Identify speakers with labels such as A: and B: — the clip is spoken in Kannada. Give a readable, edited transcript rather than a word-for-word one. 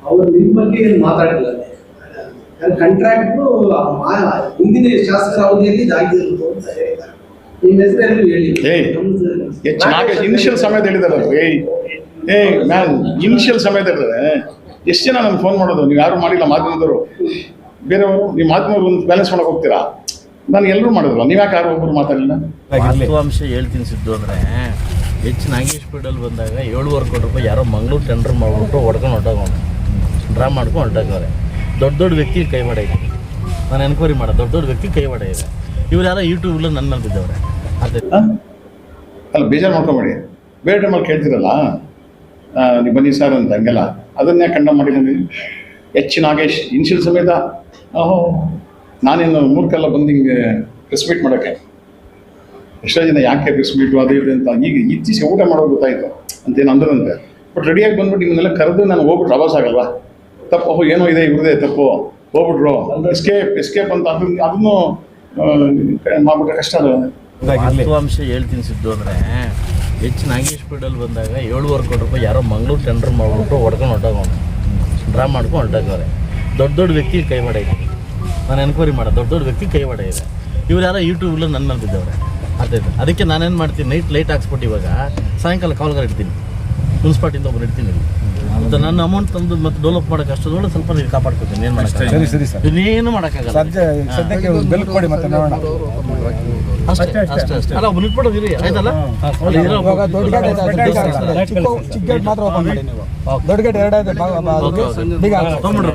A: ಅವರು ನಿಮ್ಮ ಬಗ್ಗೆ ಏನು ಮಾತಾಡಿಲ್ಲ. ಕಾಂಟ್ರಾಕ್ಟ್ ಹಿಂದಿನ ಶಾಸಕರ ಅವಧಿಯಲ್ಲಿ ಆಗಿರುತ್ತೆ ಅಂತ ಹೇಳಿದ್ದಾರೆ. ನಿಮ್ಮ ಹೆಸರು ಹೇಳಿ.
B: ಇನಿಷಿಯಲ್ ಸಮಯದ ಹೇಳಿದಾರೆ. ಮ್ಯಾನ್ ಇನಿಷಿಯಲ್ ಸಮಯದ ಹೇಳಿದ್ದಾರೆ. ಎಷ್ಟು ಜನ ನಮ್ಗೆ ಫೋನ್ ಮಾಡೋದು, ನೀವು ಯಾರು ಮಾಡಿಲ್ಲ ಮಾಧ್ಯಮದವರು, ಬೇರೆಯವರು ನೀವು ಮಾಧ್ಯಮದವರು ಒಂದು ಬ್ಯಾಲೆನ್ಸ್ ಮಾಡಕ್ಕೆ ಹೋಗ್ತೀರಾ? ನಾನು ಎಲ್ಲರೂ ಮಾಡಿದ್ರಲ್ಲ, ನೀವು ಯಾಕೆ ಯಾರು ಒಬ್ಬರು ಮಾತಾಡಲಿಲ್ಲ?
C: ವಾಸ್ತವಾಂಶ ಹೇಳ್ತೀನಿ ಸಿದ್ದು ಅಂದರೆ, ಎಚ್ ನಾಗೇಶ್ ಪೀಡಲ್ ಬಂದಾಗ 7.25 ಕೋಟಿ ರೂಪಾಯಿ ಯಾರೋ ಮಂಗಳೂರು ಟೆಂಡರ್ ಮಾಡಿಬಿಟ್ಟು ಹೊಡ್ಕೊಂಡು ಹೊರಟೋಗೋನು, ಡ್ರಾ ಮಾಡ್ಕೊಂಡು ಹೊರಟೋಗವ್ರೆ. ದೊಡ್ಡ ದೊಡ್ಡ ವ್ಯಕ್ತಿ ಕೈವಾಡ ಇದೆ. ನಾನು ಎನ್ಕ್ವೈರಿ ಮಾಡೋದು, ದೊಡ್ಡ ದೊಡ್ಡ ವ್ಯಕ್ತಿ ಕೈವಾಡ ಇದೆ. ಇವ್ರು ಯಾರೋ ಯೂಟ್ಯೂಬಲ್ಲಿ ನನ್ನ ಮೇಲೆ ಬಿದ್ದವ್ರೆ. ಅದೇ
B: ಅಲ್ಲ, ಬೇಜಾರು ಮಾಡ್ಕೊಬೇಡಿ. ಬೇರೆ ಟೈಮಲ್ಲಿ ಕೇಳ್ತಿರಲ್ಲ ನೀವು ಬನ್ನಿ ಸರ್ ಅಂತ, ಹಂಗೆಲ್ಲ ಅದನ್ನೇ ಕಂಡಮ್ ಮಾಡಿದ್ದೀನಿ. ಎಚ್ ನಾಗೇಶ್ ಇನ್ಶಿಯಲ್ ಸಮೇತ ನಾನೇನು ಮೂರ್ಖೆಲ್ಲ ಬಂದು ಹಿಂಗೆ ಪ್ರೆಸ್ ಮೀಟ್ ಮಾಡೋಕ್ಕೆ ಎಷ್ಟೋ ಜನ ಯಾಕೆ ಪ್ರೆಸ್ ಮೀಟು ಅದು ಇದೆ ಅಂತ ಈಗ ಇತ್ತೀಚೆಗೆ ಊಟ ಮಾಡೋದು ಗೊತ್ತಾಯಿತು ಅಂತೇನು ಅಂದ್ರಂತೆ. ಬಟ್ ರೆಡಿಯಾಗಿ ಬಂದ್ಬಿಟ್ಟು ನಿಮ್ಮನ್ನೆಲ್ಲ ಕರೆದು ನಾನು ಹೋಗ್ಬಿಟ್ರು ಅವಾಸ ಆಗಲ್ವಾ? ತಪ್ಪು ಏನೋ ಇದೆ ಇವ್ರದೇ ತಪ್ಪು, ಹೋಗ್ಬಿಟ್ರು ಎಸ್ಕೇಪ್ ಅಂತ ಅದನ್ನು ಮಾಡ್ಬಿಟ್ರೆ ಕಷ್ಟ. ಅದು
C: ವಾಸ್ತವಾಂಶ ಹೇಳ್ತೀನಿ ಸಿದ್ದು ಅಂದರೆ, ಎಚ್ ನಾಗೇಶ್ ಪೀಡಲ್ ಬಂದಾಗ 7.25 ಕೋಟಿ ರೂಪಾಯಿ ಯಾರೋ ಮಂಗಳೂರು ಟೆಂಡರ್ ಮಾಡಿಬಿಟ್ಟು ಹೊಡ್ಕೊಂಡು ಹೊರಟೋಗೋನು, ಡ್ರಾ ಮಾಡ್ಕೊಂಡು ಹೊರಟೋಗವ್ರೆ. ದೊಡ್ಡ ದೊಡ್ಡ ವ್ಯಕ್ತಿ ಕೈವಾಡ ಇದೆ. ನಾನು ಎನ್ಕ್ವೈರಿ ಮಾಡೋದು, ದೊಡ್ಡ ದೊಡ್ಡ ವ್ಯಕ್ತಿ ಕೈವಾಡ ಇದೆ. ಇವ್ರು ಯಾರೋ ಯೂಟ್ಯೂಬಲ್ಲಿ ನನ್ನ ಮೇಲೆ ಬಿದ್ದವ್ರೆ. ಅದಕ್ಕೆ ನಾನೇನು ಮಾಡ್ತೀನಿ, ನೈಟ್ ಲೈಟ್ ಹಾಕ್ಸ್ಬಿಟ್ಟು ಇವಾಗ ಸಾಯಂಕಾಲ ಕಾಲ್ಗಾರ ಇಡ್ತೀನಿ, ಮುನ್ಸಿಪಾಲ್ಟಿಯಿಂದ ಒಬ್ಬರು ಇಡ್ತೀನಿ. ಮತ್ತು ನನ್ನ ಅಮೌಂಟ್ ತಂದು ಮತ್ತೆ ಡೆವಲಪ್ ಮಾಡೋಕೆ ಅಷ್ಟೊಂದು ಸ್ವಲ್ಪ ನೀವು ಕಾಪಾಡ್ಕೊತೀನಿ. ಏನು ಮಾಡೋಕ್ಕಾಗಲ್ಲ, ಇನ್ನೇನು ಮಾಡೋಕ್ಕಾಗಲ್ಲ. ಅಷ್ಟೇ ಅಲ್ಲ, ಒಬ್ಬ ನಿಟ್ಬಿಡೋದಿರಿ ಆಯ್ತಲ್ಲ.
D: ಚಿಕ್ಕ ಗೇಟ್ ಮಾತ್ರ ಓಪನ್ ಮಾಡಿ ನೀವು. ದೊಡ್ಡ ಗೇಟ್ 2 ಇದೆ.